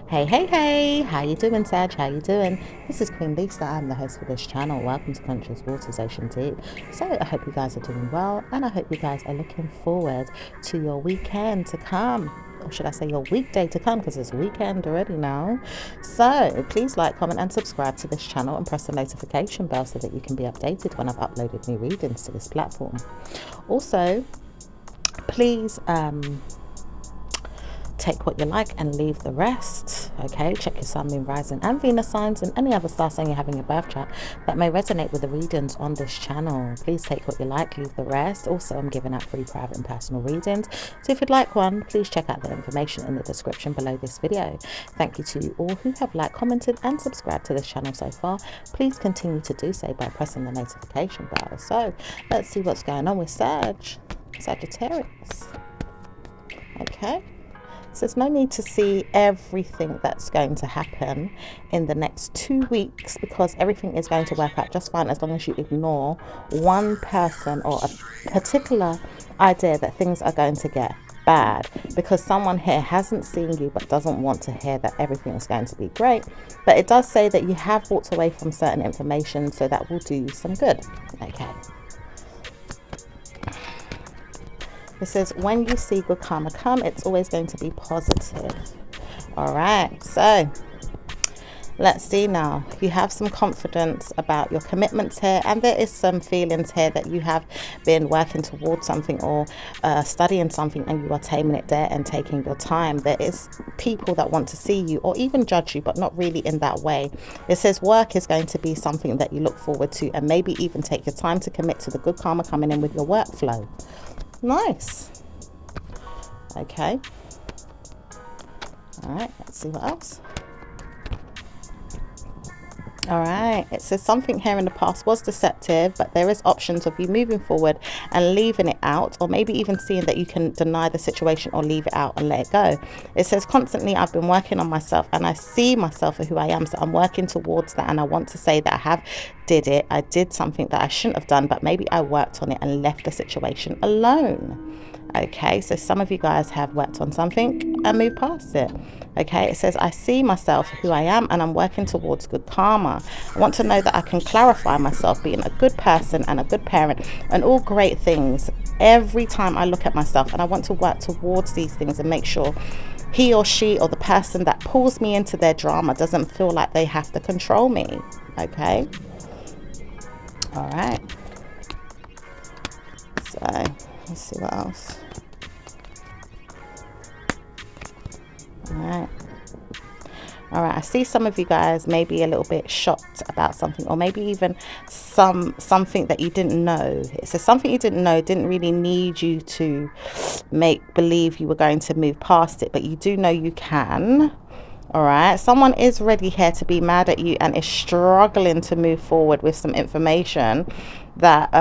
Hey, how you doing, Sag? How you doing? This is Queen Lisa. I'm the host for this channel. Welcome to Country's Waters Ocean Deep. So I hope you guys are doing well, and I hope you guys are looking forward to your weekend to come. Or should I say your weekday to come, because it's weekend already now. So please like, comment and subscribe to this channel and press the notification bell so that you can be updated when I've uploaded new readings to this platform. Also, please take what you like and leave the rest. Okay, check your sun, moon, rising and Venus signs and any other star sign you have in your birth chart that may resonate with the readings on this channel. Please take what you like, leave the rest. Also, I'm giving out free private and personal readings, so if you'd like one, please check out the information in the description below this video. Thank you to all who have liked, commented and subscribed to this channel so far. Please continue to do so by pressing the notification bell. So let's see what's going on with Sagittarius. Okay, so there's no need to see everything that's going to happen in the next 2 weeks, because everything is going to work out just fine as long as you ignore one person or a particular idea that things are going to get bad, because someone here hasn't seen you but doesn't want to hear that everything is going to be great. But it does say that you have walked away from certain information, so that will do you some good. Okay. It says, when you see good karma come, it's always going to be positive. All right, so let's see now. You have some confidence about your commitments here, and there is some feelings here that you have been working towards something or studying something, and you are taming it there and taking your time. There is people that want to see you or even judge you, but not really in that way. It says work is going to be something that you look forward to, and maybe even take your time to commit to the good karma coming in with your workflow. Nice. Okay. All right, let's see what else. All right, it says something here in the past was deceptive, but there is options of you moving forward and leaving it out, or maybe even seeing that you can deny the situation or leave it out and let it go. It says constantly I've been working on myself and I see myself for who I am, so I'm working towards that, and I want to say that I have I did something that I shouldn't have done, but maybe I worked on it and left the situation alone. Okay, so some of you guys have worked on something and moved past it. Okay, it says I see myself who I am and I'm working towards good karma. I want to know that I can clarify myself being a good person and a good parent and all great things every time I look at myself, and I want to work towards these things and make sure he or she or the person that pulls me into their drama doesn't feel like they have to control me. Okay, all right, so let's see what else. All right, I see some of you guys may be a little bit shocked about something, or maybe even something that you didn't know. It says something you didn't know didn't really need you to make believe you were going to move past it, but you do know you can. All right, someone is ready here to be mad at you and is struggling to move forward with some information that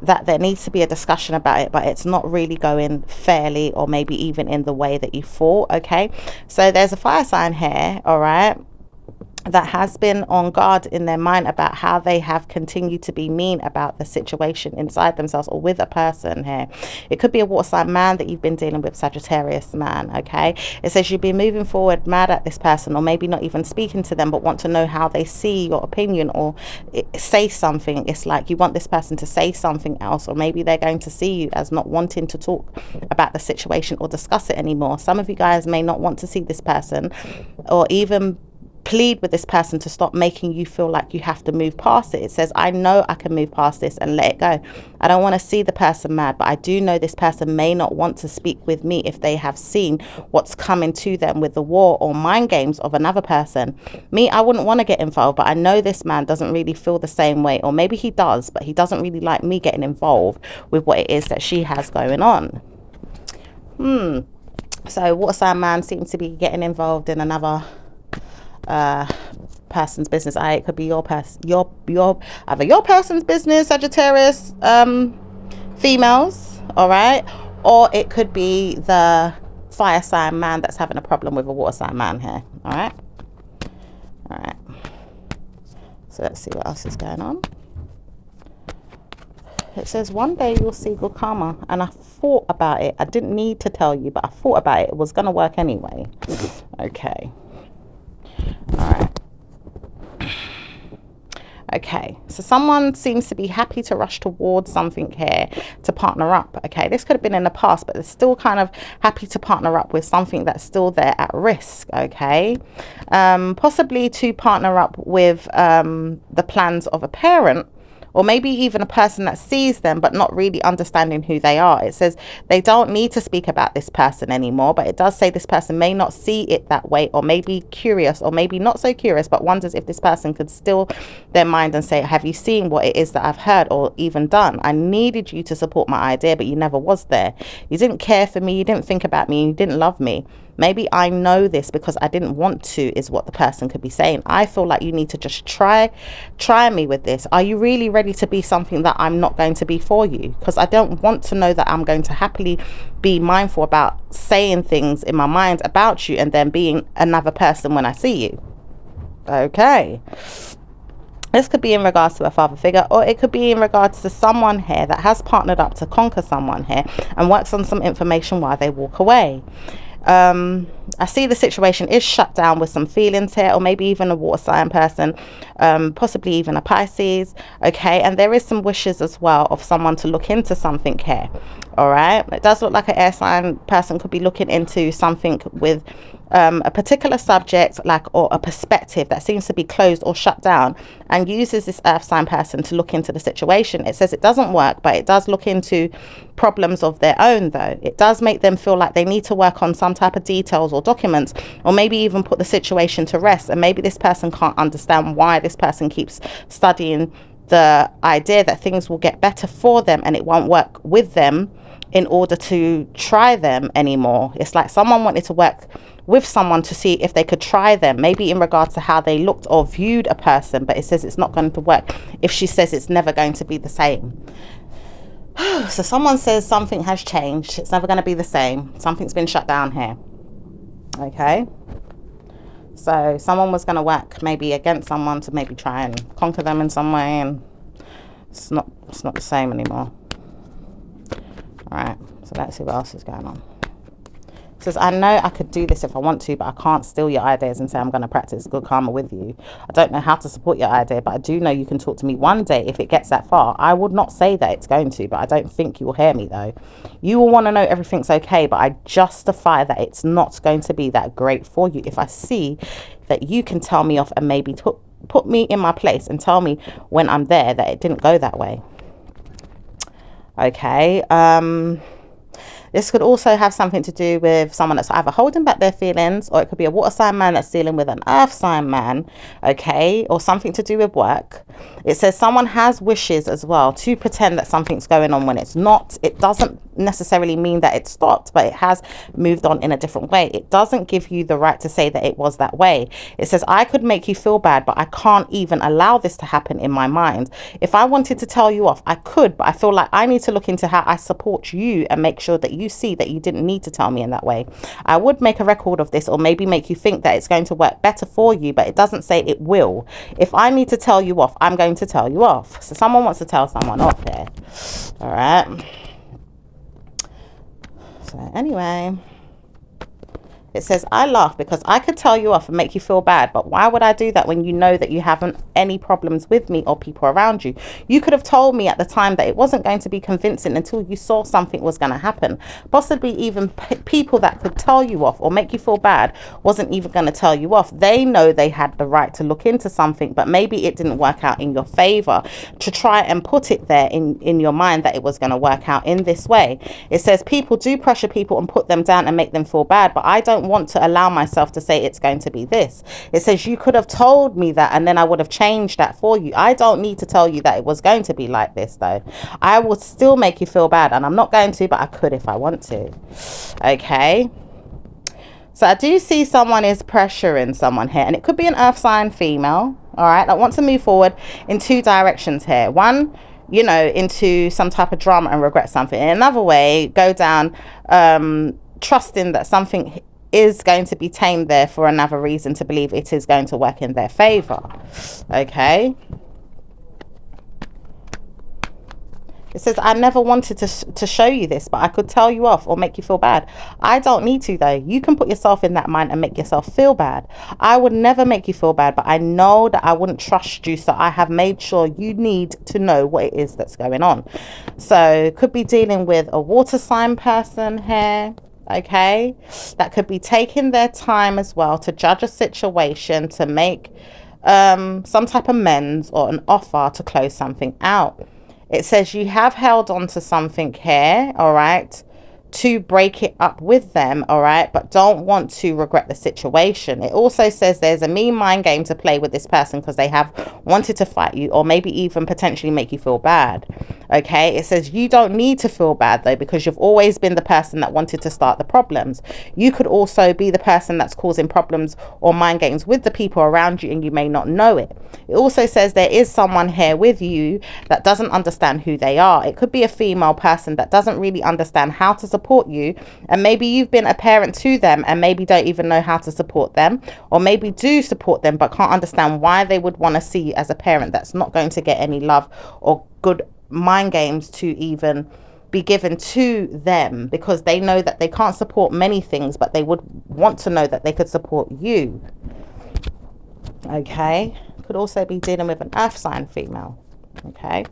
that there needs to be a discussion about it, but it's not really going fairly, or maybe even in the way that you thought. Okay, so there's a fire sign here, all right, that has been on guard in their mind about how they have continued to be mean about the situation inside themselves or with a person here. It could be a water sign man that you've been dealing with, Sagittarius man. Okay, it says you've been moving forward mad at this person, or maybe not even speaking to them, but want to know how they see your opinion or say something. It's like you want this person to say something else, or maybe they're going to see you as not wanting to talk about the situation or discuss it anymore. Some of you guys may not want to see this person, or even plead with this person to stop making you feel like you have to move past it. It says I know I can move past this and let it go. I don't want to see the person mad, but I do know this person may not want to speak with me if they have seen what's coming to them with the war or mind games of another person. Me, I wouldn't want to get involved, but I know this man doesn't really feel the same way, or maybe he does, but he doesn't really like me getting involved with what it is that she has going on. So water sign man seems to be getting involved in another person's business. It could be your person, either your person's business, Sagittarius females, all right, or it could be the fire sign man that's having a problem with a water sign man here. All right, so let's see what else is going on. It says one day you'll see good karma, and I thought about it. I didn't need to tell you, but I thought about it. It was going to work anyway. Okay. All right. Okay, so someone seems to be happy to rush towards something here to partner up. Okay, this could have been in the past, but they're still kind of happy to partner up with something that's still there at risk. Okay, possibly to partner up with the plans of a parent, or maybe even a person that sees them but not really understanding who they are. It says they don't need to speak about this person anymore, but it does say this person may not see it that way, or maybe curious, or maybe not so curious, but wonders if this person could still their mind and say, have you seen what it is that I've heard or even done? I needed you to support my idea, but you never was there. You didn't care for me, you didn't think about me, you didn't love me. Maybe I know this because I didn't want to, is what the person could be saying. I feel like you need to just try me with this. Are you really ready to be something that I'm not going to be for you? Because I don't want to know that I'm going to happily be mindful about saying things in my mind about you and then being another person when I see you. Okay. This could be in regards to a father figure, or it could be in regards to someone here that has partnered up to conquer someone here and works on some information while they walk away. I see the situation is shut down with some feelings here, or maybe even a water sign person, possibly even a Pisces. Okay, and there is some wishes as well of someone to look into something here. All right, it does look like an air sign person could be looking into something with a particular subject, like, or a perspective that seems to be closed or shut down, and uses this earth sign person to look into the situation. It says it doesn't work, but it does look into problems of their own, though. It does make them feel like they need to work on some type of details or documents, or maybe even put the situation to rest. And maybe this person can't understand why this person keeps studying the idea that things will get better for them and it won't work with them in order to try them anymore. It's like someone wanted to work with someone to see if they could try them, maybe in regards to how they looked or viewed a person, but it says it's not going to work if she says it's never going to be the same. So someone says something has changed, it's never going to be the same, something's been shut down here. Okay, so someone was going to work maybe against someone to maybe try and conquer them in some way, and it's not the same anymore. All right, so let's see what else is going on. It says, I know I could do this if I want to, but I can't steal your ideas and say I'm going to practice good karma with you. I don't know how to support your idea, but I do know you can talk to me one day if it gets that far. I would not say that it's going to, but I don't think you will hear me though. You will want to know everything's okay, but I justify that it's not going to be that great for you if I see that you can tell me off and maybe put me in my place and tell me when I'm there that it didn't go that way. Okay, this could also have something to do with someone that's either holding back their feelings, or it could be a water sign man that's dealing with an earth sign man, okay, or something to do with work. It says someone has wishes as well to pretend that something's going on when it's not. It doesn't necessarily mean that it stopped, but it has moved on in a different way. It doesn't give you the right to say that it was that way. It says I could make you feel bad, but I can't even allow this to happen in my mind. If I wanted to tell you off, I could, but I feel like I need to look into how I support you and make sure that you see that you didn't need to tell me in that way. I would make a record of this, or maybe make you think that it's going to work better for you, but it doesn't say it will. If I need to tell you off, I'm going to tell you off. So someone wants to tell someone off here. All right. So anyway, it says, I laugh because I could tell you off and make you feel bad, but why would I do that when you know that you haven't any problems with me or people around you? You could have told me at the time that it wasn't going to be convincing until you saw something was going to happen. Possibly even people that could tell you off or make you feel bad wasn't even going to tell you off. They know they had the right to look into something, but maybe it didn't work out in your favor to try and put it there in your mind that it was going to work out in this way. It says people do pressure people and put them down and make them feel bad, but I don't want to allow myself to say it's going to be this. It says you could have told me that and then I would have changed that for you. I don't need to tell you that it was going to be like this though. I would still make you feel bad, and I'm not going to, but I could if I want to. Okay, so I do see someone is pressuring someone here, and it could be an earth sign female, all right, that wants to move forward in two directions here. One, you know, into some type of drama and regret something. In another way, go down trusting that something is going to be tamed there for another reason to believe it is going to work in their favor. Okay, It says, I never wanted to show you this, but I could tell you off or make you feel bad. I don't need to, though. You can put yourself in that mind and make yourself feel bad. I would never make you feel bad, but I know that I wouldn't trust you, so I have made sure you need to know what it is that's going on. So could be dealing with a water sign person here. Okay, that could be taking their time as well to judge a situation, to make some type of amends or an offer to close something out. It says you have held on to something here, all right, to break it up with them, all right, but don't want to regret the situation. It also says there's a mean mind game to play with this person because they have wanted to fight you or maybe even potentially make you feel bad. Okay, it says you don't need to feel bad though, because you've always been the person that wanted to start the problems. You could also be the person that's causing problems or mind games with the people around you and you may not know it. It also says there is someone here with you that doesn't understand who they are. It could be a female person that doesn't really understand how to support you, and maybe you've been a parent to them and maybe don't even know how to support them, or maybe do support them but can't understand why they would want to see you as a parent that's not going to get any love or good mind games to even be given to them, because they know that they can't support many things, but they would want to know that they could support you. Okay, could also be dealing with an earth sign female. Okay,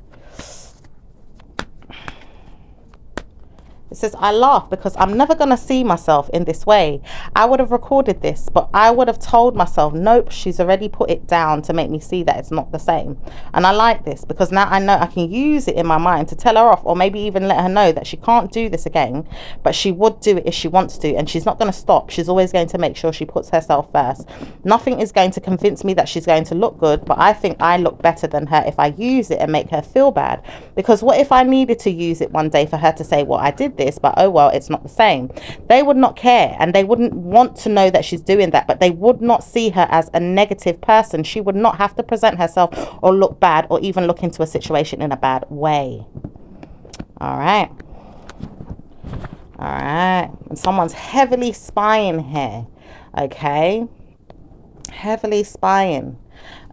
it says, I laugh because I'm never going to see myself in this way. I would have recorded this, but I would have told myself, nope, she's already put it down to make me see that it's not the same. And I like this because now I know I can use it in my mind to tell her off, or maybe even let her know that she can't do this again, but she would do it if she wants to, and she's not going to stop. She's always going to make sure she puts herself first. Nothing is going to convince me that she's going to look good, but I think I look better than her if I use it and make her feel bad. Because what if I needed to use it one day for her to say, well, I did this, but oh well, it's not the same. They would not care, and they wouldn't want to know that she's doing that, but they would not see her as a negative person. She would not have to present herself or look bad or even look into a situation in a bad way. All right, and someone's heavily spying here. Okay, heavily spying.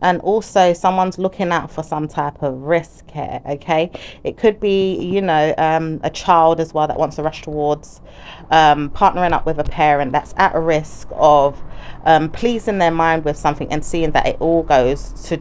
And also someone's looking out for some type of risk here. Okay, it could be, you know, a child as well that wants to rush towards partnering up with a parent that's at a risk of pleasing their mind with something and seeing that it all goes to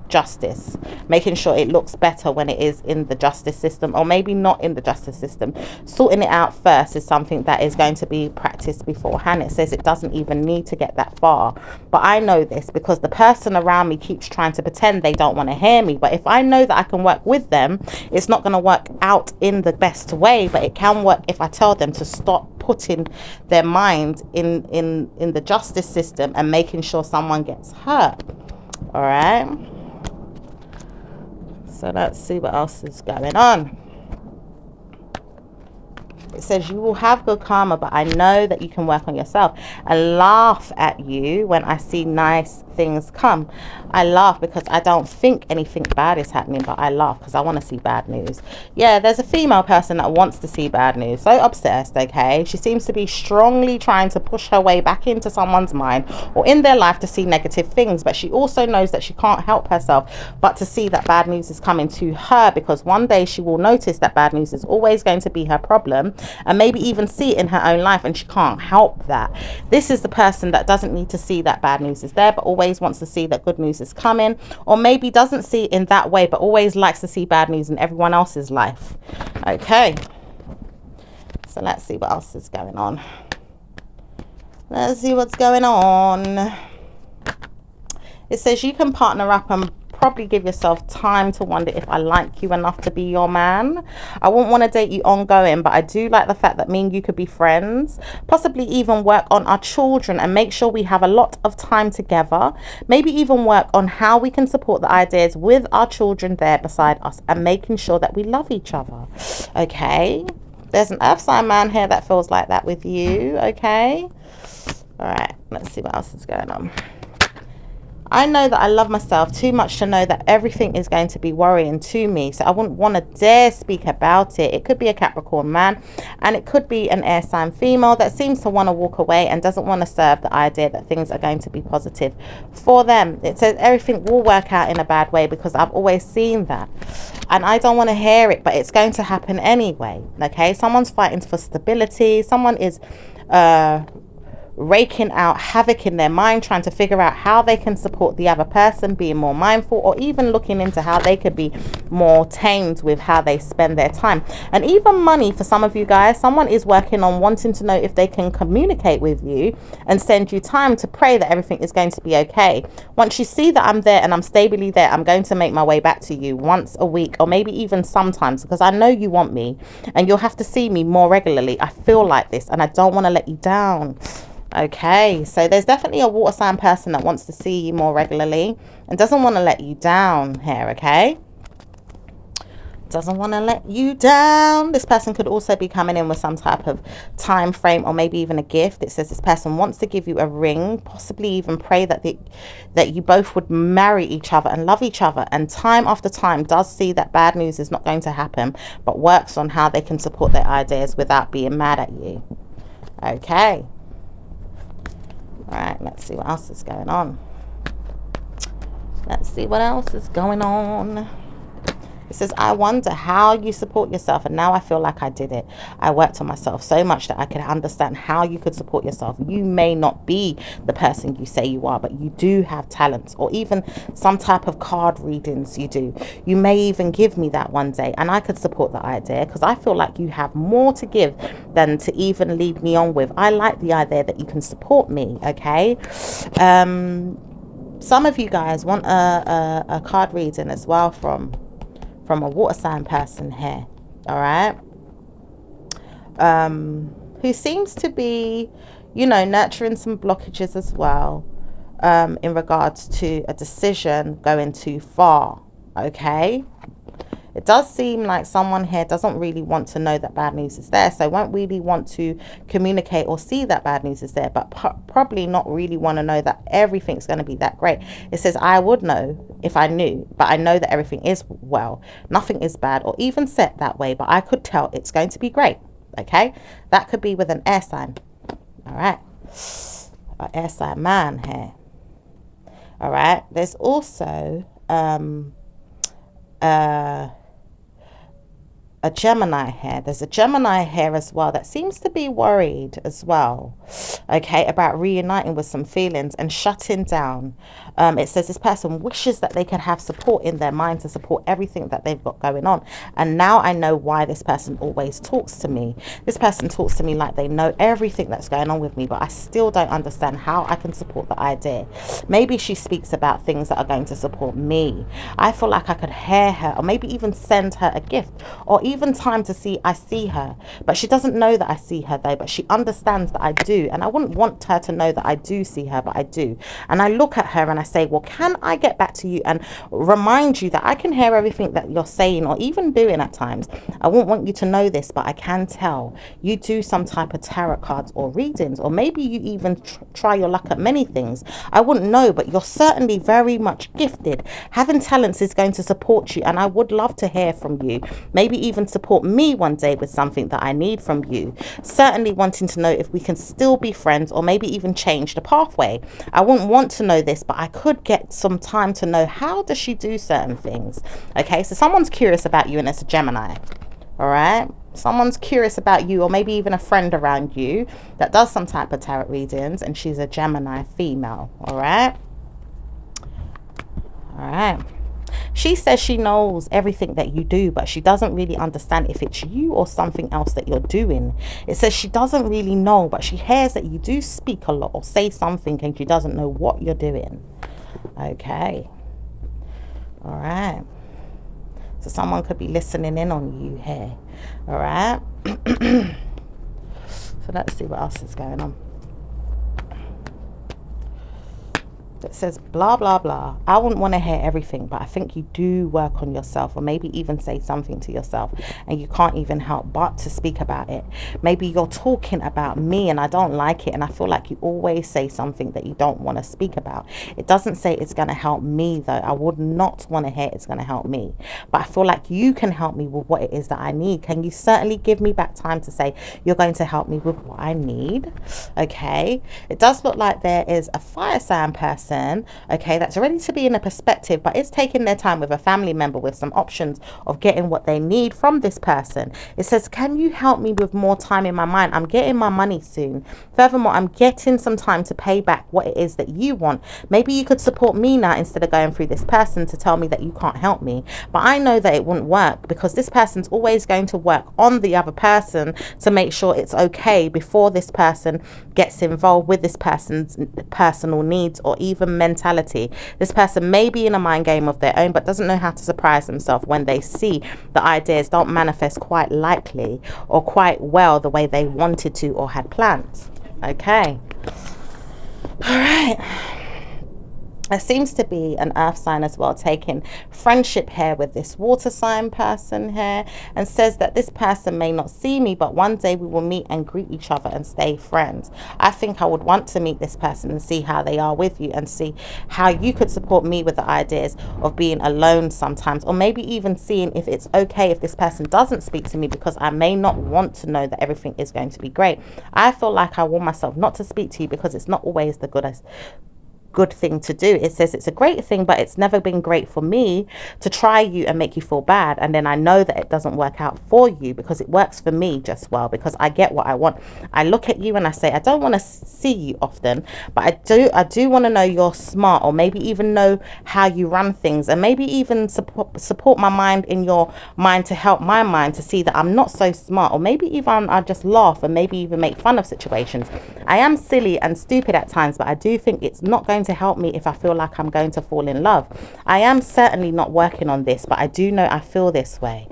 justice, making sure it looks better when it is in the justice system, or maybe not in the justice system. Sorting it out first is something that is going to be practiced beforehand. It says it doesn't even need to get that far, but I know this because the person around me keeps trying to pretend they don't want to hear me. But if I know that I can work with them, it's not going to work out in the best way, but it can work if I tell them to stop putting their mind in the justice system and making sure someone gets hurt. All right, so let's see what else is going on. It says you will have good karma, but I know that you can work on yourself. I laugh at you when I see nice things come. I laugh because I don't think anything bad is happening, but I laugh because I want to see bad news. Yeah, there's a female person that wants to see bad news. So obsessed, okay? She seems to be strongly trying to push her way back into someone's mind or in their life to see negative things, but she also knows that she can't help herself but to see that bad news is coming to her, because one day she will notice that bad news is always going to be her problem, and maybe even see it in her own life, and she can't help that. This is the person that doesn't need to see that bad news is there, but always wants to see that good news is coming, or maybe doesn't see it in that way, but always likes to see bad news in everyone else's life. Okay, so let's see what else is going on. Let's see what's going on. It says you can partner up and probably give yourself time to wonder if I like you enough to be your man. I wouldn't want to date you ongoing, but I do like the fact that me and you could be friends, possibly even work on our children and make sure we have a lot of time together, maybe even work on how we can support the ideas with our children there beside us and making sure that we love each other. Okay, there's an earth sign man here that feels like that with you. Okay, all right, let's see what else is going on. I know that I love myself too much to know that everything is going to be worrying to me. So I wouldn't want to dare speak about it. It could be a Capricorn man, and it could be an air sign female that seems to want to walk away and doesn't want to serve the idea that things are going to be positive for them. It says everything will work out in a bad way, because I've always seen that. And I don't want to hear it, but it's going to happen anyway. Okay, someone's fighting for stability. Someone is raking out havoc in their mind, trying to figure out how they can support the other person, being more mindful, or even looking into how they could be more tamed with how they spend their time. And even money for some of you guys. Someone is working on wanting to know if they can communicate with you and send you time to pray that everything is going to be okay. Once you see that I'm there and I'm stably there, I'm going to make my way back to you once a week, or maybe even sometimes, because I know you want me and you'll have to see me more regularly. I feel like this and I don't want to let you down. Okay, so there's definitely a water sign person that wants to see you more regularly and doesn't want to let you down here, okay? Doesn't want to let you down. This person could also be coming in with some type of time frame, or maybe even a gift. It says this person wants to give you a ring, possibly even pray that that you both would marry each other and love each other, and time after time does see that bad news is not going to happen, but works on how they can support their ideas without being mad at you. Okay. Right, let's see what else is going on. Let's see what else is going on. It says, I wonder how you support yourself, and now I feel like I did it. I worked on myself so much that I could understand how you could support yourself. You may not be the person you say you are, but you do have talents, or even some type of card readings you do. You may even give me that one day, and I could support the idea, because I feel like you have more to give than to even lead me on with. I like the idea that you can support me, okay? Some of you guys want a card reading as well from a water sign person here, all right, who seems to be, you know, nurturing some blockages as well, in regards to a decision going too far. Okay, it does seem like someone here doesn't really want to know that bad news is there, so won't really want to communicate or see that bad news is there, but probably not really want to know that everything's going to be that great. It says, I would know if I knew, but I know that everything is well. Nothing is bad or even set that way, but I could tell it's going to be great. Okay, that could be with an air sign. All right, an air sign man here. All right, there's also a Gemini here. There's a Gemini here as well that seems to be worried as well, okay, about reuniting with some feelings and shutting down. It says this person wishes that they could have support in their mind to support everything that they've got going on. And now I know why this person always talks to me. This person talks to me like they know everything that's going on with me, but I still don't understand how I can support the idea. Maybe she speaks about things that are going to support me. I feel like I could hear her, or maybe even send her a gift, or even time to see I see her, but she doesn't know that I see her though, but she understands that I do, and I wouldn't want her to know that I do see her, but I do. And I look at her and I say, well, can I get back to you and remind you that I can hear everything that you're saying or even doing at times. I won't want you to know this, but I can tell you do some type of tarot cards or readings, or maybe you even try your luck at many things. I wouldn't know, but you're certainly very much gifted. Having talents is going to support you, and I would love to hear from you. Maybe even support me one day with something that I need from you. Certainly wanting to know if we can still be friends, or maybe even change the pathway. I wouldn't want to know this, but I could get some time to know how does she do certain things. Okay, so someone's curious about you, and it's a Gemini. All right, someone's curious about you, or maybe even a friend around you that does some type of tarot readings, and she's a Gemini female. All right, all right. She says she knows everything that you do, but she doesn't really understand if it's you or something else that you're doing. It says she doesn't really know, but she hears that you do speak a lot or say something, and she doesn't know what you're doing. Okay. All right. So someone could be listening in on you here. All right. So let's see what else is going on. It says blah blah blah. I wouldn't want to hear everything, but I think you do work on yourself, or maybe even say something to yourself, and you can't even help but to speak about it. Maybe you're talking about me and I don't like it, and I feel like you always say something that you don't want to speak about. It doesn't say it's going to help me though. I would not want to hear it's going to help me, but I feel like you can help me with what it is that I need. Can you certainly give me back time to say you're going to help me with what I need? Okay, it does look like there is a fire sign person, okay, that's ready to be in a perspective, but it's taking their time with a family member with some options of getting what they need from this person. It says, can you help me with more time in my mind? I'm getting my money soon. Furthermore, I'm getting some time to pay back what it is that you want. Maybe you could support me now instead of going through this person to tell me that you can't help me. But I know that it wouldn't work, because this person's always going to work on the other person to make sure it's okay before this person gets involved with this person's personal needs or even mentality. This person may be in a mind game of their own, but doesn't know how to surprise themselves when they see the ideas don't manifest quite likely or quite well the way they wanted to or had planned. Okay. All right. There seems to be an earth sign as well taking friendship here with this water sign person here, and says that this person may not see me, but one day we will meet and greet each other and stay friends. I think I would want to meet this person and see how they are with you, and see how you could support me with the ideas of being alone sometimes, or maybe even seeing if it's okay if this person doesn't speak to me, because I may not want to know that everything is going to be great. I feel like I want myself not to speak to you because it's not always the good thing to do. It says it's a great thing, but it's never been great for me to try you and make you feel bad, and then I know that it doesn't work out for you, because it works for me just well, because I get what I want. I look at you and I say, I don't want to see you often, but I do want to know you're smart, or maybe even know how you run things, and maybe even support my mind in your mind to help my mind to see that I'm not so smart, or maybe even I just laugh and maybe even make fun of situations. I am silly and stupid at times, but I do think it's not going to help me if I feel like I'm going to fall in love. I am certainly not working on this, but I do know I feel this way.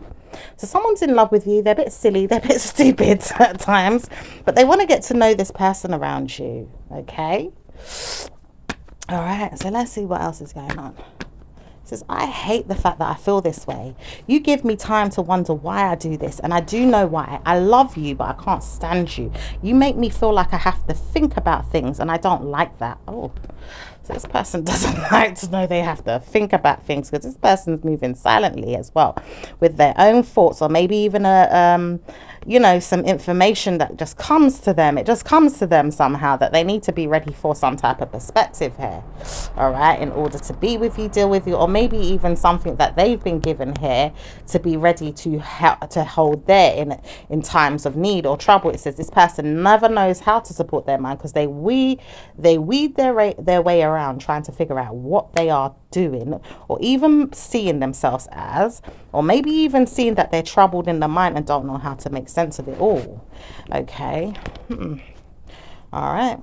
So someone's in love with you. They're a bit silly, they're a bit stupid at times, but they want to get to know this person around you. Okay, all right, so let's see what else is going on. Says, I hate the fact that I feel this way. You give me time to wonder why I do this, and I do know why. I love you, but I can't stand you. You make me feel like I have to think about things, and I don't like that. Oh, so this person doesn't like to know they have to think about things, because this person's moving silently as well with their own thoughts, or maybe even some information that just comes to them. It just comes to them somehow that they need to be ready for some type of perspective here, all right, in order to be with you, deal with you, or maybe even something that they've been given here to be ready to hold there in times of need or trouble. It says this person never knows how to support their mind, because they weed their way around trying to figure out what they are doing, or even seeing themselves as, or maybe even seeing that they're troubled in the mind and don't know how to make sense of it all. Okay. All right,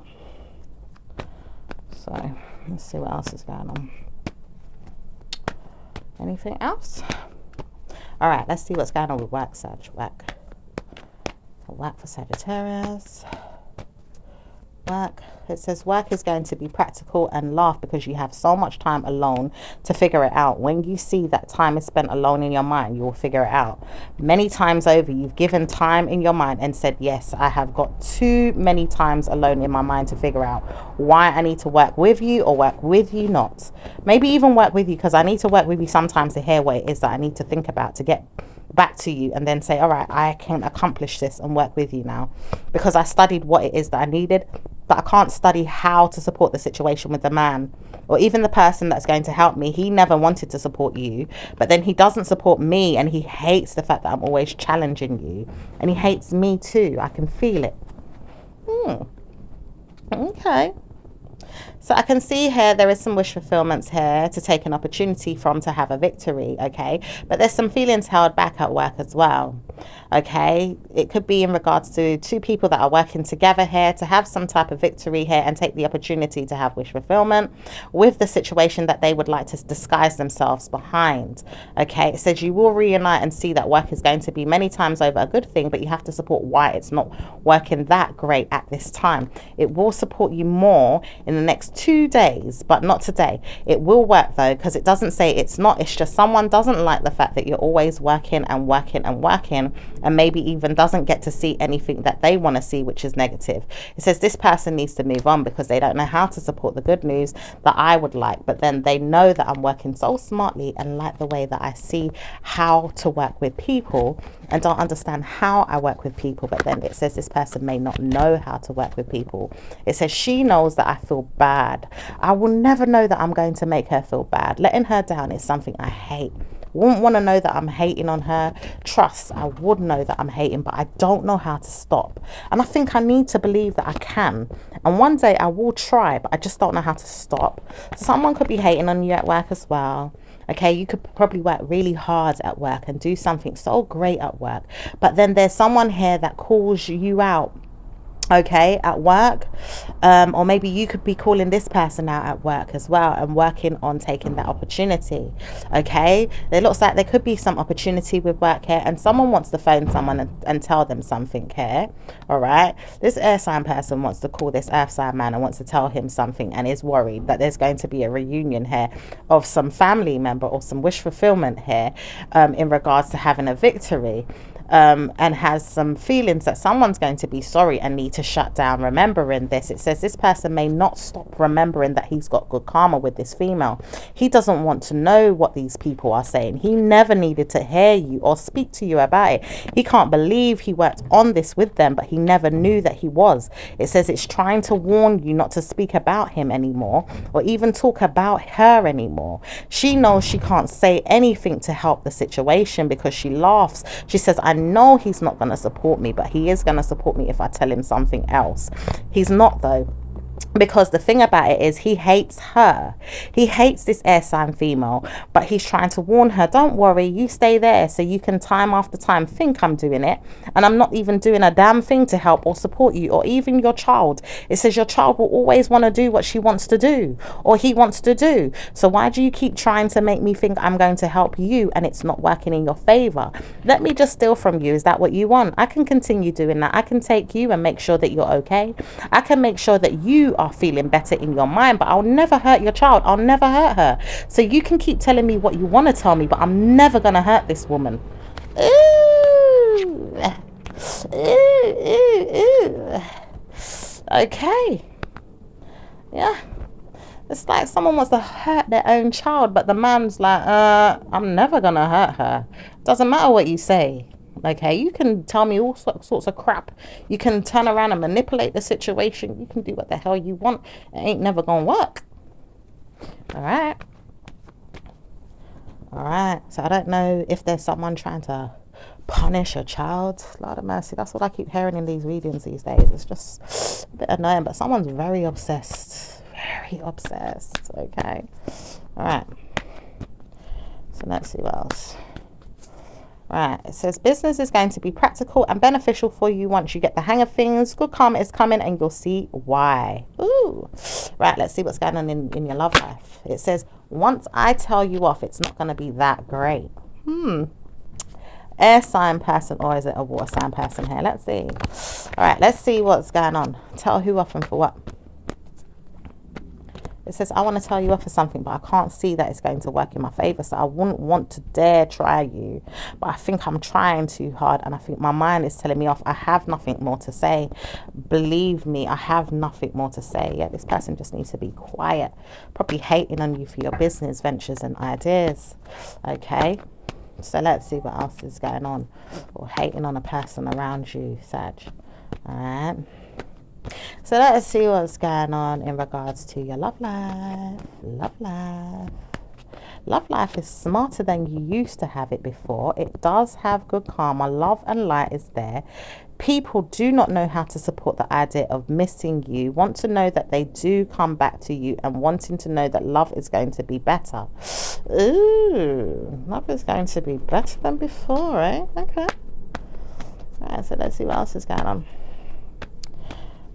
so let's see what else is going on. Anything else? All right, let's see what's going on with work, Sag. Work for Sagittarius. Work. It says work is going to be practical and laugh, because you have so much time alone to figure it out. When you see that time is spent alone in your mind, you will figure it out. Many times over, you've given time in your mind and said, yes, I have got too many times alone in my mind to figure out why I need to work with you or work with you not. Maybe even work with you, because I need to work with you sometimes to hear what it is that I need to think about to get back to you, and then say, all right, I can accomplish this and work with you now, because I studied what it is that I needed, but I can't study how to support the situation with the man, or even the person that's going to help me. He never wanted to support you, but then he doesn't support me, and he hates the fact that I'm always challenging you, and he hates me too. I can feel it. Okay. So I can see here there is some wish fulfillments here to take an opportunity from, to have a victory, okay? But there's some feelings held back at work as well, okay? It could be in regards to two people that are working together here to have some type of victory here and take the opportunity to have wish fulfillment with the situation that they would like to disguise themselves behind, okay? It says you will reunite and see that work is going to be many times over a good thing, but you have to support why it's not working that great at this time. It will support you more in the next next 2 days, but not today. It will work though, because it doesn't say it's not. It's just someone doesn't like the fact that you're always working and working and working, and maybe even doesn't get to see anything that they want to see, which is negative. It says this person needs to move on because they don't know how to support the good news that I would like, but then they know that I'm working so smartly and like the way that I see how to work with people, and don't understand how I work with people. But then it says this person may not know how to work with people. It says she knows that I feel bad. I will never know that I'm going to make her feel bad. Letting her down is something I hate. Wouldn't want to know that I'm hating on her. Trust, I would know that I'm hating, but I don't know how to stop. And I think I need to believe that I can. And one day I will try, but I just don't know how to stop. Someone could be hating on you at work as well. Okay, you could probably work really hard at work and do something so great at work, but then there's someone here that calls you out, okay, at work, or maybe you could be calling this person out at work as well and working on taking that opportunity. Okay, it looks like there could be some opportunity with work here, and someone wants to phone someone and tell them something here. All right, this air sign person wants to call this earth sign man and wants to tell him something, and is worried that there's going to be a reunion here of some family member or some wish fulfillment here, in regards to having a victory. And has some feelings that someone's going to be sorry and need to shut down remembering this. It says this person may not stop remembering that he's got good karma with this female. He doesn't want to know what these people are saying. He never needed to hear you or speak to you about it. He can't believe he worked on this with them, but he never knew that he was. It says it's trying to warn you not to speak about him anymore or even talk about her anymore. She knows she can't say anything to help the situation because she laughs. She says, I know he's not going to support me, but he is going to support me if I tell him something else. He's not though, because the thing about it is he hates her. He hates this air sign female, but he's trying to warn her, don't worry, you stay there so you can time after time think I'm doing it, and I'm not even doing a damn thing to help or support you or even your child. It says your child will always want to do what she wants to do or he wants to do. So why do you keep trying to make me think I'm going to help you and it's not working in your favor? Let me just steal from you. Is that what you want? I can continue doing that. I can take you and make sure that you're okay. I can make sure that you are feeling better in your mind, but I'll never hurt your child. I'll never hurt her. So you can keep telling me what you want to tell me, but I'm never going to hurt this woman. Ooh. Ooh, ooh, ooh. Okay. Yeah. It's like someone wants to hurt their own child, but the man's like, I'm never going to hurt her. Doesn't matter what you say. Okay, you can tell me all sorts of crap. You can turn around and manipulate the situation. You can do what the hell you want. It ain't never gonna work. All right. All right. So I don't know if there's someone trying to punish a child. Lord of mercy. That's what I keep hearing in these readings these days. It's just a bit annoying, but someone's very obsessed. Very obsessed. Okay. All right. So let's see what else. Right, it says business is going to be practical and beneficial for you once you get the hang of things. Good karma is coming and you'll see why. Ooh. Right, let's see what's going on in your love life. It says, once I tell you off, it's not going to be that great. Air sign person, or is it a water sign person here? Let's see. All right, let's see what's going on. Tell who off and for what. It says, I want to tell you off for something, but I can't see that it's going to work in my favor. So I wouldn't want to dare try you. But I think I'm trying too hard. And I think my mind is telling me off. I have nothing more to say. Believe me, I have nothing more to say. Yeah, this person just needs to be quiet. Probably hating on you for your business ventures and ideas. Okay. So let's see what else is going on. Or hating on a person around you, Sag. All right. So let's see what's going on in regards to your love life. Love life. Love life is smarter than you used to have it before. It does have good karma. Love and light is there. People do not know how to support the idea of missing you. Want to know that they do come back to you and wanting to know that love is going to be better. Ooh, love is going to be better than before, eh? Okay. All right, so let's see what else is going on.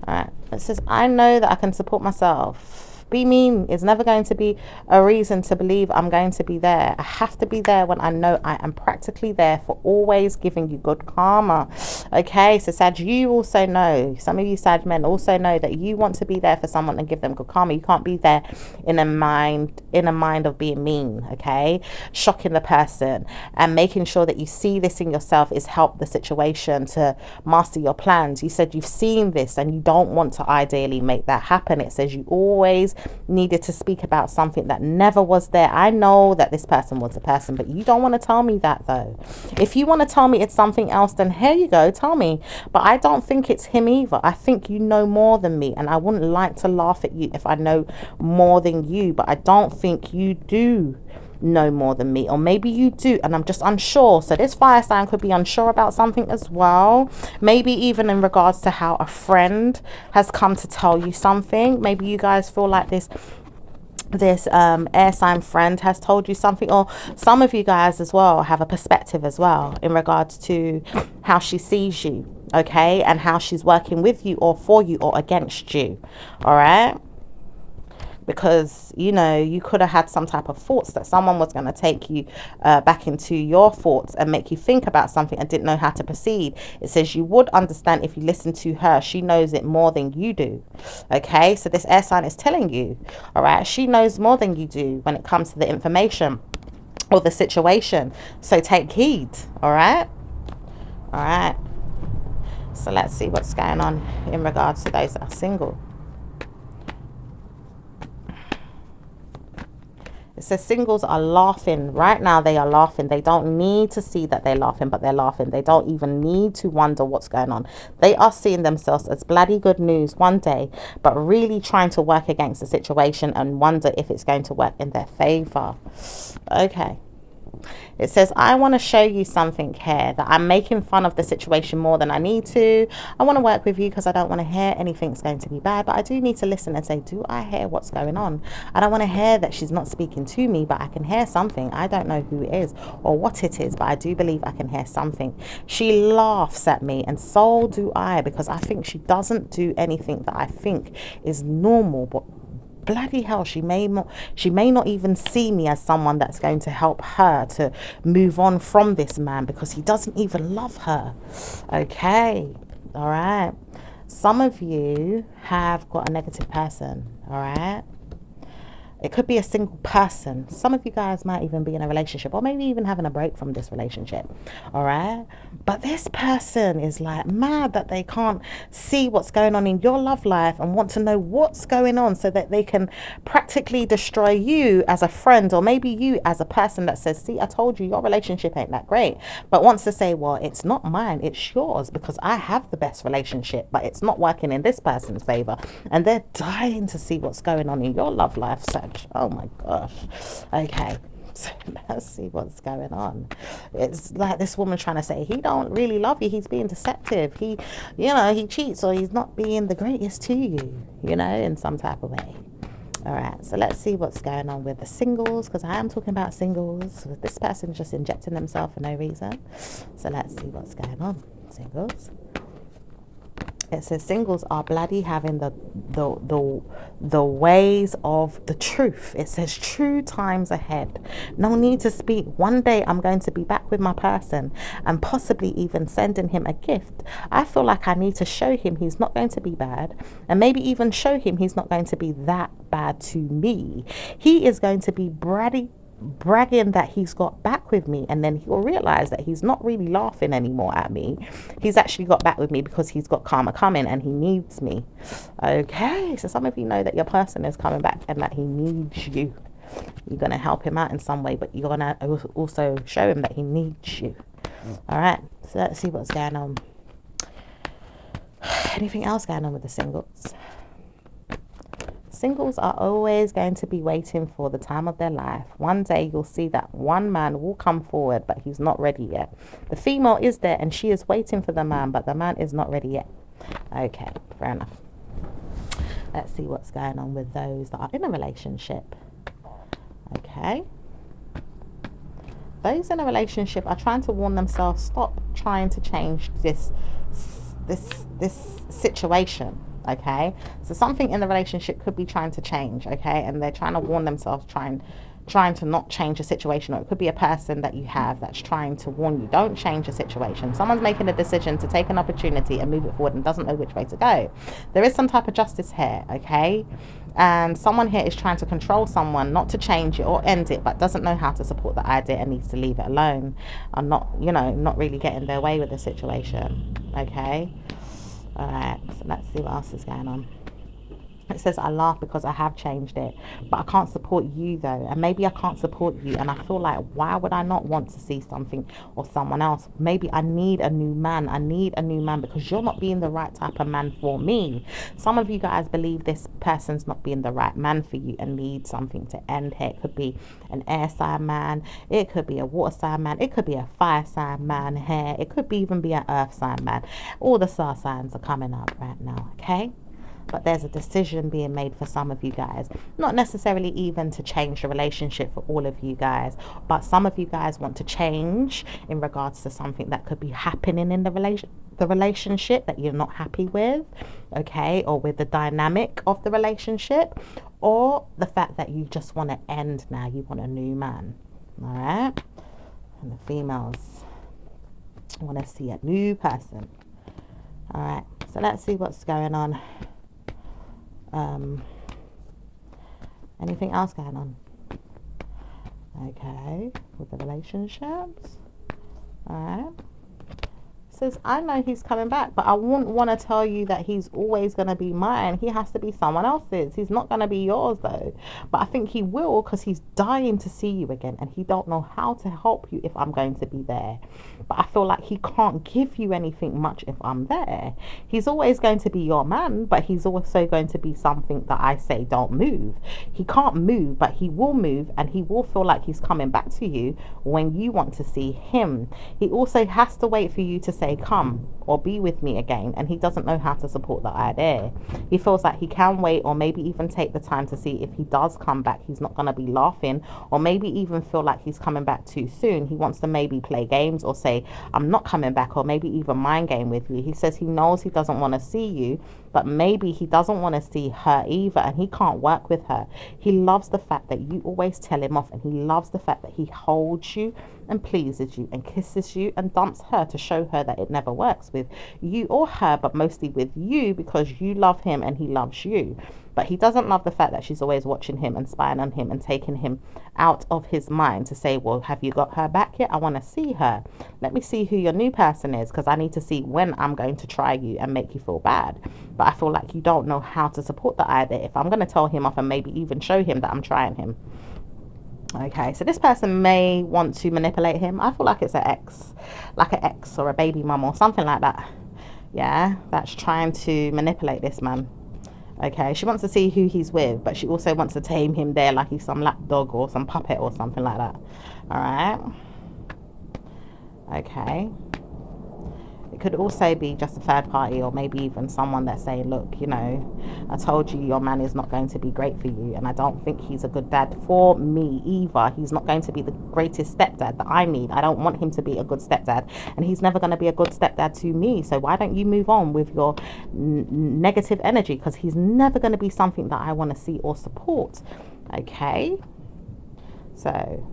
All right, it says, I know that I can support myself be mean is never going to be a reason to believe I'm going to be there. I have to be there when I know I am practically there for always giving you good karma. Okay, so Sag, you also know, some of you Sag men also know that you want to be there for someone and give them good karma. You can't be there in a mind of being mean, okay, shocking the person, and making sure that you see this in yourself is help the situation to master your plans. You said you've seen this and you don't want to ideally make that happen. It says you always needed to speak about something that never was there. I know that this person was a person, but you don't want to tell me that though. If you want to tell me it's something else, then here you go, tell me. But I don't think it's him either. I think you know more than me, and I wouldn't like to laugh at you if I know more than you, but I don't think you do know more than me, or maybe you do and I'm just unsure. So this fire sign could be unsure about something as well, maybe even in regards to how a friend has come to tell you something. Maybe you guys feel like this air sign friend has told you something, or some of you guys as well have a perspective as well in regards to how she sees you, okay, and how she's working with you or for you or against you. All right, because you know you could have had some type of thoughts that someone was going to take you back into your thoughts and make you think about something and didn't know how to proceed. It says you would understand if you listen to her. She knows it more than you do. Okay, so this air sign is telling you, all right, she knows more than you do when it comes to the information or the situation, so take heed. All right, all right, so let's see what's going on in regards to those that are single. It says singles are laughing. Right now they are laughing. They don't need to see that they're laughing, but they're laughing. They don't even need to wonder what's going on. They are seeing themselves as bloody good news one day, but really trying to work against the situation and wonder if it's going to work in their favor. Okay. It says, I want to show you something here, that I'm making fun of the situation more than I need to. I want to work with you because I don't want to hear anything's going to be bad, but I do need to listen and say, do I hear what's going on? I don't want to hear that she's not speaking to me, but I can hear something. I don't know who it is or what it is, but I do believe I can hear something. She laughs at me, and so do I, because I think she doesn't do anything that I think is normal, but bloody hell, she may not even see me as someone that's going to help her to move on from this man, because he doesn't even love her. Okay, all right, some of you have got a negative person. All right, it could be a single person. Some of you guys might even be in a relationship, or maybe even having a break from this relationship. All right, but this person is like mad that they can't see what's going on in your love life and want to know what's going on so that they can practically destroy you as a friend, or maybe you as a person that says, see, I told you your relationship ain't that great, but wants to say, well, it's not mine, it's yours, because I have the best relationship, but it's not working in this person's favor, and they're dying to see what's going on in your love life. So oh my gosh. Okay, so let's see what's going on. It's like this woman trying to say he don't really love you, he's being deceptive, he, you know, he cheats, or he's not being the greatest to you, you know, in some type of way. All right, so let's see what's going on with the singles, because I am talking about singles. This person just injecting themselves for no reason. So let's see what's going on, singles. It says singles are bloody having the ways of the truth. It says true times ahead. No need to speak. One day I'm going to be back with my person and possibly even sending him a gift. I feel like I need to show him he's not going to be bad, and maybe even show him he's not going to be that bad to me. He is going to be bragging that he's got back with me, and then he'll realize that he's not really laughing anymore at me. He's actually got back with me because he's got karma coming and he needs me. Okay, so some of you know that your person is coming back and that he needs you. You're going to help him out in some way, but you're going to also show him that he needs you. All right, so let's see what's going on. Anything else going on with the singles? Singles are always going to be waiting for the time of their life. One day you'll see that one man will come forward, but he's not ready yet. The female is there and she is waiting for the man, but the man is not ready yet. Okay, fair enough. Let's see what's going on with those that are in a relationship. Okay. Those in a relationship are trying to warn themselves, stop trying to change this situation. Okay, so something in the relationship could be trying to change, okay, and they're trying to warn themselves, trying to not change a situation. Or it could be a person that you have that's trying to warn you, don't change a situation. Someone's making a decision to take an opportunity and move it forward and doesn't know which way to go. There is some type of justice here, okay, and someone here is trying to control someone, not to change it or end it, but doesn't know how to support the idea and needs to leave it alone, and not, you know, not really getting their way with the situation. Okay, all right, so let's see what else is going on. It says, I laugh because I have changed it, but I can't support you though. And maybe I can't support you. And I feel like, why would I not want to see something or someone else? Maybe I need a new man. I need a new man because you're not being the right type of man for me. Some of you guys believe this person's not being the right man for you and need something to end here. It could be an air sign man. It could be a water sign man. It could be a fire sign man here. It could be even be an earth sign man. All the star signs are coming up right now, okay? But there's a decision being made for some of you guys, not necessarily even to change the relationship for all of you guys, but some of you guys want to change in regards to something that could be happening in the relationship that you're not happy with, okay, or with the dynamic of the relationship, or the fact that you just want to end now. You want a new man, all right? And the females want to see a new person. All right, so let's see what's going on. Anything else going on? Okay, with the relationships. All right. Says, I know he's coming back, but I wouldn't want to tell you that he's always going to be mine. He has to be someone else's. He's not going to be yours though. But I think he will, because he's dying to see you again, and he don't know how to help you if I'm going to be there. But I feel like he can't give you anything much if I'm there. He's always going to be your man, but he's also going to be something that I say don't move. He can't move, but he will move, and he will feel like he's coming back to you when you want to see him. He also has to wait for you to say come or be with me again, and he doesn't know how to support the idea. He feels like he can wait, or maybe even take the time to see if he does come back, he's not going to be laughing, or maybe even feel like he's coming back too soon. He wants to maybe play games or say I'm not coming back, or maybe even mind game with you. He says he knows he doesn't want to see you, but maybe he doesn't want to see her either, and he can't work with her. He loves the fact that you always tell him off, and he loves the fact that he holds you and pleases you and kisses you and dumps her to show her that it never works with you or her, but mostly with you, because you love him and he loves you. But he doesn't love the fact that she's always watching him and spying on him and taking him out of his mind to say, well, have you got her back yet? I want to see her. Let me see who your new person is, because I need to see when I'm going to try you and make you feel bad. But I feel like you don't know how to support the idea if I'm going to tell him off and maybe even show him that I'm trying him. Okay, so this person may want to manipulate him. I feel like it's an ex, like an ex or a baby mum or something like that. Yeah, that's trying to manipulate this man. Okay, she wants to see who he's with, but she also wants to tame him there like he's some lapdog or some puppet or something like that. All right. Okay. It could also be just a third party, or maybe even someone that's saying, look, you know, I told you your man is not going to be great for you, and I don't think he's a good dad for me either. He's not going to be the greatest stepdad that I need. I don't want him to be a good stepdad, and he's never going to be a good stepdad to me. So why don't you move on with your negative energy, because he's never going to be something that I want to see or support. Okay, so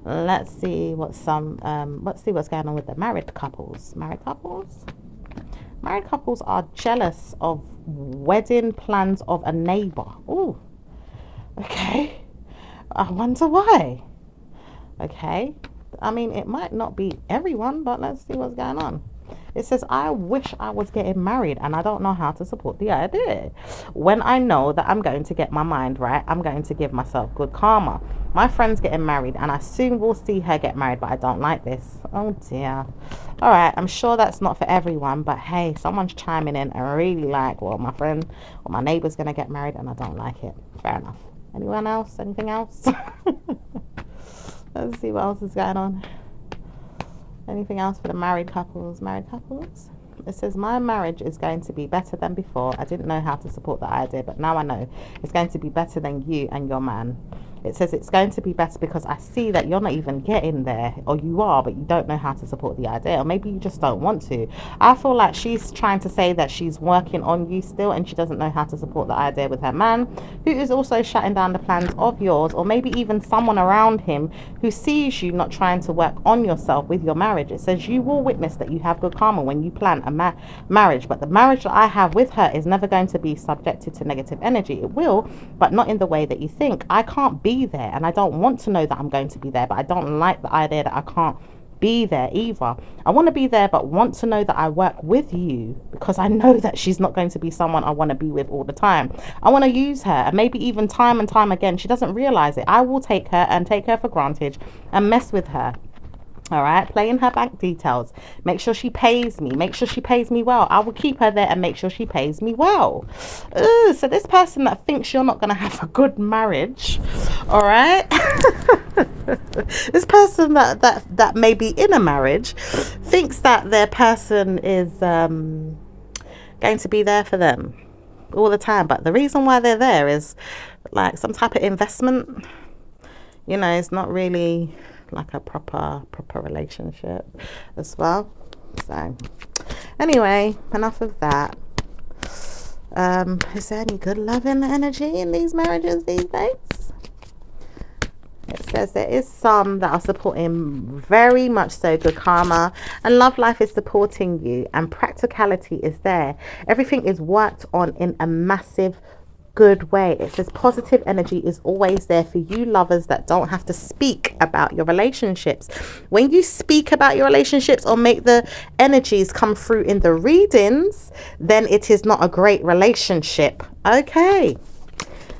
let's see what's going on with the married couples. Married couples are jealous of wedding plans of a neighbor. Oh, okay. I wonder why. Okay, I mean, it might not be everyone, but let's see what's going on. It says, I wish I was getting married and I don't know how to support the idea. When I know that I'm going to get my mind right, I'm going to give myself good karma. My friend's getting married and I soon will see her get married, but I don't like this. Oh dear. All right, I'm sure that's not for everyone, but hey, someone's chiming in and really like, well, my friend or my neighbor's going to get married and I don't like it. Fair enough. Anyone else? Anything else? Let's see what else is going on. Anything else for the married couples? It says, my marriage is going to be better than before. I didn't know how to support the idea, but now I know it's going to be better than you and your man. It says it's going to be better because I see that you're not even getting there, or you are, but you don't know how to support the idea, or maybe you just don't want to. I feel like she's trying to say that she's working on you still, and she doesn't know how to support the idea with her man, who is also shutting down the plans of yours, or maybe even someone around him who sees you not trying to work on yourself with your marriage. It says you will witness that you have good karma when you plan a marriage, but the marriage that I have with her is never going to be subjected to negative energy. It will, but not in the way that you think. I can't be there, and I don't want to know that I'm going to be there, but I don't like the idea that I can't be there either. I want to be there, but want to know that I work with you, because I know that she's not going to be someone I want to be with all the time. I want to use her, and maybe even time and time again, she doesn't realize it. I will take her and take her for granted and mess with her. All right, play in her bank details, make sure she pays me, make sure she pays me well. I will keep her there and make sure she pays me well. Ooh, so this person that thinks you're not going to have a good marriage, all right, this person that may be in a marriage thinks that their person is going to be there for them all the time, but the reason why they're there is like some type of investment. You know, it's not really like a proper relationship as well. So anyway, enough of that. Is there any good loving energy in these marriages these days? It says there is some that are supporting very much so good karma, and love life is supporting you, and practicality is there. Everything is worked on in a massive good way. It says positive energy is always there for you lovers that don't have to speak about your relationships. When you speak about your relationships or make the energies come through in the readings, then it is not a great relationship. Okay,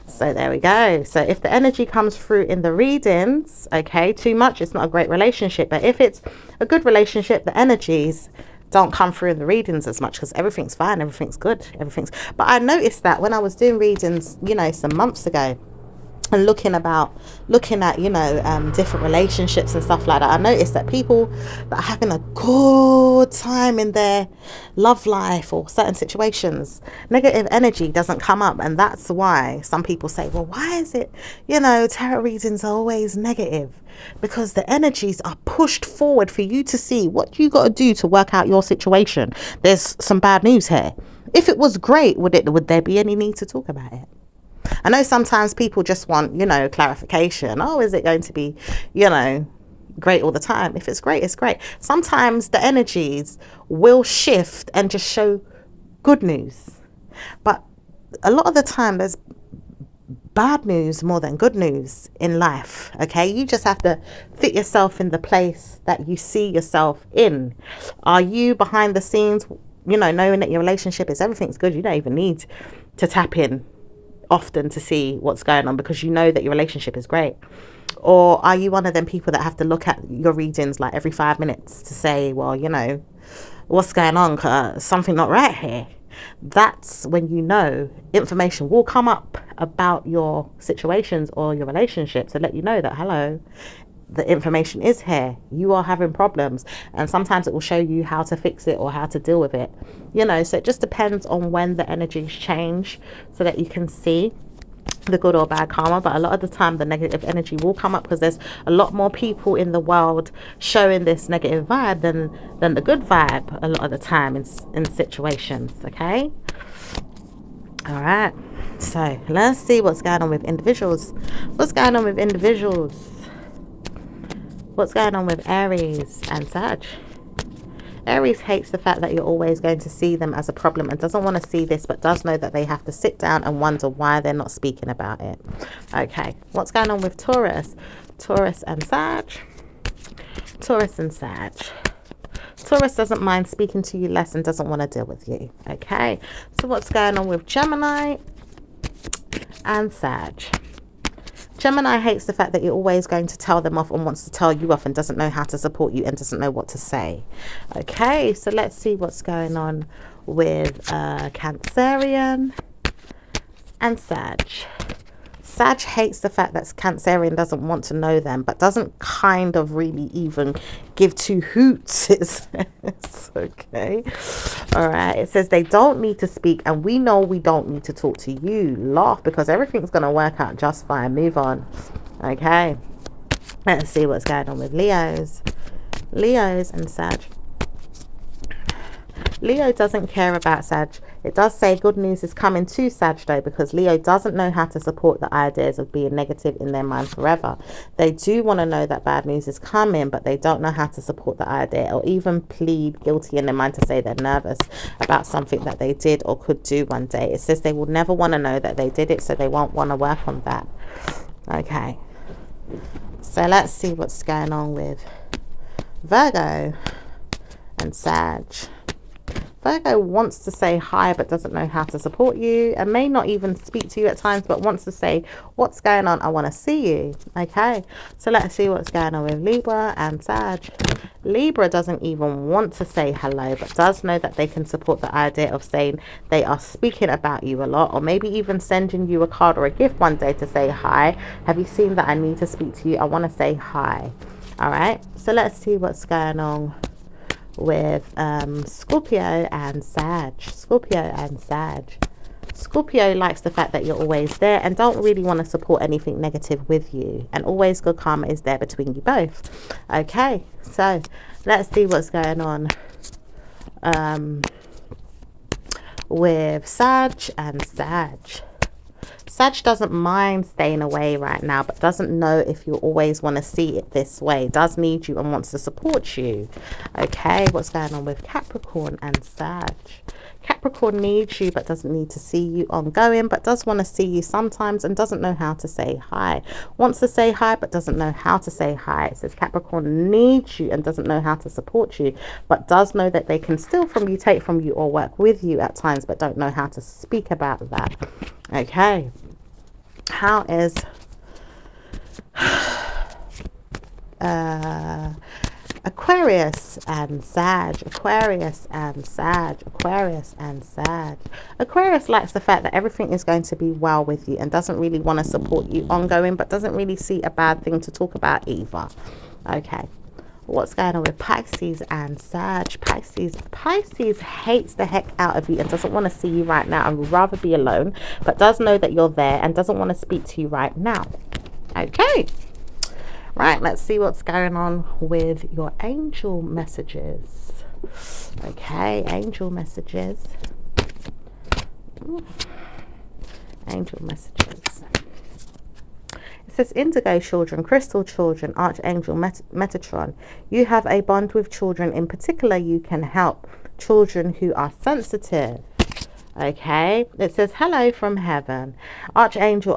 so there we go. So if the energy comes through in the readings, okay, too much, it's not a great relationship. But if it's a good relationship, the energies don't come through in the readings as much, because everything's fine, everything's good, but I noticed that when I was doing readings, you know, some months ago, and looking at, you know, different relationships and stuff like that, I noticed that people that are having a good time in their love life or certain situations, negative energy doesn't come up. And that's why some people say, well, why is it, you know, tarot readings are always negative? Because the energies are pushed forward for you to see what you got to do to work out your situation. There's some bad news here. If it was great, would there be any need to talk about it? I know sometimes people just want, you know, clarification. Oh, is it going to be, you know, great all the time? If it's great, it's great. Sometimes the energies will shift and just show good news. But a lot of the time there's bad news more than good news in life. Okay, you just have to fit yourself in the place that you see yourself in. Are you behind the scenes, you know, knowing that your relationship is everything's good? You don't even need to tap in often to see what's going on, because you know that your relationship is great. Or are you one of them people that have to look at your readings like every 5 minutes to say, well, you know, what's going on? Something not right here. That's when you know information will come up about your situations or your relationship to let you know that, hello, the information is here, you are having problems, and sometimes it will show you how to fix it or how to deal with it, you know. So it just depends on when the energies change so that you can see the good or bad karma. But a lot of the time the negative energy will come up because there's a lot more people in the world showing this negative vibe than the good vibe a lot of the time in situations. Okay, all right, so let's see what's going on with individuals. What's going on with Aries and Sag? Aries hates the fact that you're always going to see them as a problem and doesn't want to see this, but does know that they have to sit down and wonder why they're not speaking about it. Okay, what's going on with Taurus? Taurus and Sag. Taurus and Sag. Taurus doesn't mind speaking to you less and doesn't want to deal with you. Okay, so what's going on with Gemini and Sag? Gemini hates the fact that you're always going to tell them off and wants to tell you off and doesn't know how to support you and doesn't know what to say. Okay, so let's see what's going on with Cancerian and Sag. Sag hates the fact that Cancerian doesn't want to know them, but doesn't kind of really even give two hoots, it says. Okay, all right, it says they don't need to speak and we know we don't need to talk to you. Laugh, because everything's going to work out just fine. Move on. Okay, let's see what's going on with Leos. Leos and Sag. Leo doesn't care about Sag. It does say good news is coming to Sag though, because Leo doesn't know how to support the ideas of being negative in their mind forever. They do want to know that bad news is coming, but they don't know how to support the idea or even plead guilty in their mind to say they're nervous about something that they did or could do one day. It says they will never want to know that they did it, so they won't want to work on that. Okay, so let's see what's going on with Virgo and Sag. Virgo wants to say hi but doesn't know how to support you, and may not even speak to you at times, but wants to say, what's going on? I want to see you. Okay, so let's see what's going on with Libra and Sag. Libra doesn't even want to say hello, but does know that they can support the idea of saying they are speaking about you a lot, or maybe even sending you a card or a gift one day to say hi. Have you seen that? I need to speak to you. I want to say hi. All right, so let's see what's going on with Scorpio and Sag. Scorpio and Sag. Scorpio likes the fact that you're always there and don't really want to support anything negative with you, and always good karma is there between you both. Okay, so let's see what's going on with Sag and Sag. Sag doesn't mind staying away right now, but doesn't know if you always want to see it this way. Does need you and wants to support you. Okay, what's going on with Capricorn and Sag? Capricorn needs you but doesn't need to see you ongoing, but does want to see you sometimes and doesn't know how to say hi. Wants to say hi but doesn't know how to say hi. It says Capricorn needs you and doesn't know how to support you, but does know that they can steal from you, take from you, or work with you at times, but don't know how to speak about that. Okay, how is Aquarius and Sag? Aquarius and Sag. Aquarius and Sag. Aquarius likes the fact that everything is going to be well with you and doesn't really want to support you ongoing, but doesn't really see a bad thing to talk about either. Okay, what's going on with Pisces and Sag? Pisces hates the heck out of you and doesn't want to see you right now and would rather be alone, but does know that you're there and doesn't want to speak to you right now. Okay, right, let's see what's going on with your angel messages. Okay, angel messages. Angel messages. It says, Indigo children, Crystal children, Archangel Metatron. You have a bond with children. In particular, you can help children who are sensitive. Okay, it says, hello from heaven. Archangel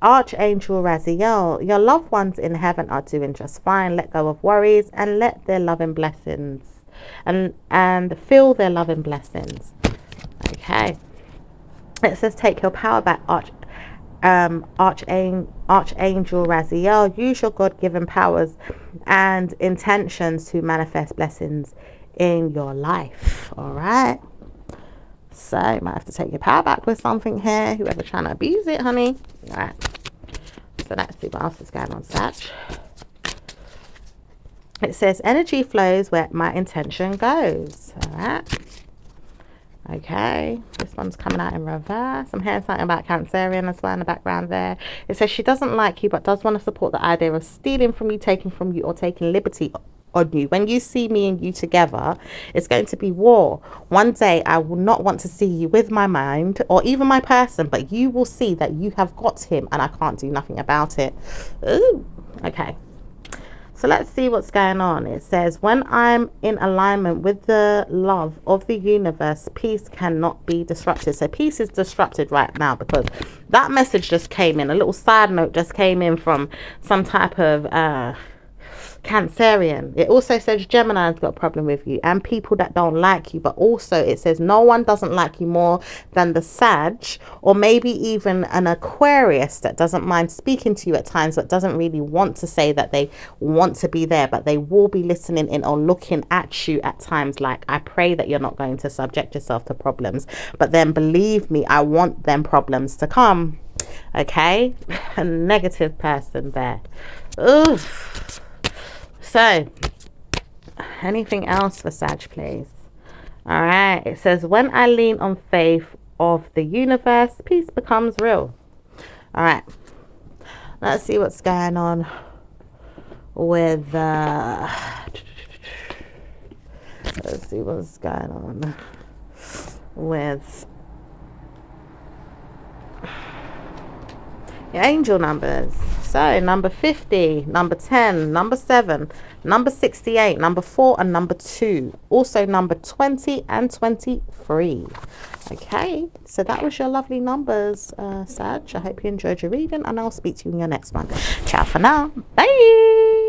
Raziel, your loved ones in heaven are doing just fine. Let go of worries and let their loving blessings and feel their loving blessings. Okay, it says, take your power back, Archangel Raziel. Use your God-given powers and intentions to manifest blessings in your life. All right, so you might have to take your power back with something here, whoever's trying to abuse it, honey. All right, so let's see what else is going on, Sag. It says, energy flows where my intention goes. All right, okay, this one's coming out in reverse. I'm hearing something about Cancerian as well in the background there. It says, she doesn't like you but does want to support the idea of stealing from you, taking from you, or taking liberty on you. When you see me and you together, it's going to be war. One day I will not want to see you with my mind or even my person, but you will see that you have got him and I can't do nothing about it. Ooh, okay. So let's see what's going on. It says, when I'm in alignment with the love of the universe, peace cannot be disrupted. So peace is disrupted right now because that message just came in. A little side note just came in from some type of Cancerian. It also says Gemini's got a problem with you and people that don't like you, but also it says no one doesn't like you more than the Sag, or maybe even an Aquarius that doesn't mind speaking to you at times but doesn't really want to say that they want to be there, but they will be listening in or looking at you at times like, I pray that you're not going to subject yourself to problems, but then believe me, I want them problems to come. Okay, a negative person there. Oof. So, anything else for Sag, please? All right. It says, when I lean on faith of the universe, peace becomes real. All right. Let's see what's going on with let's see what's going on with your angel numbers. So number 50, number 10, number 7, number 68, number 4 and number 2. Also number 20 and 23. Okay, so that was your lovely numbers, Sag. I hope you enjoyed your reading, and I'll speak to you in your next one. Ciao for now. Bye.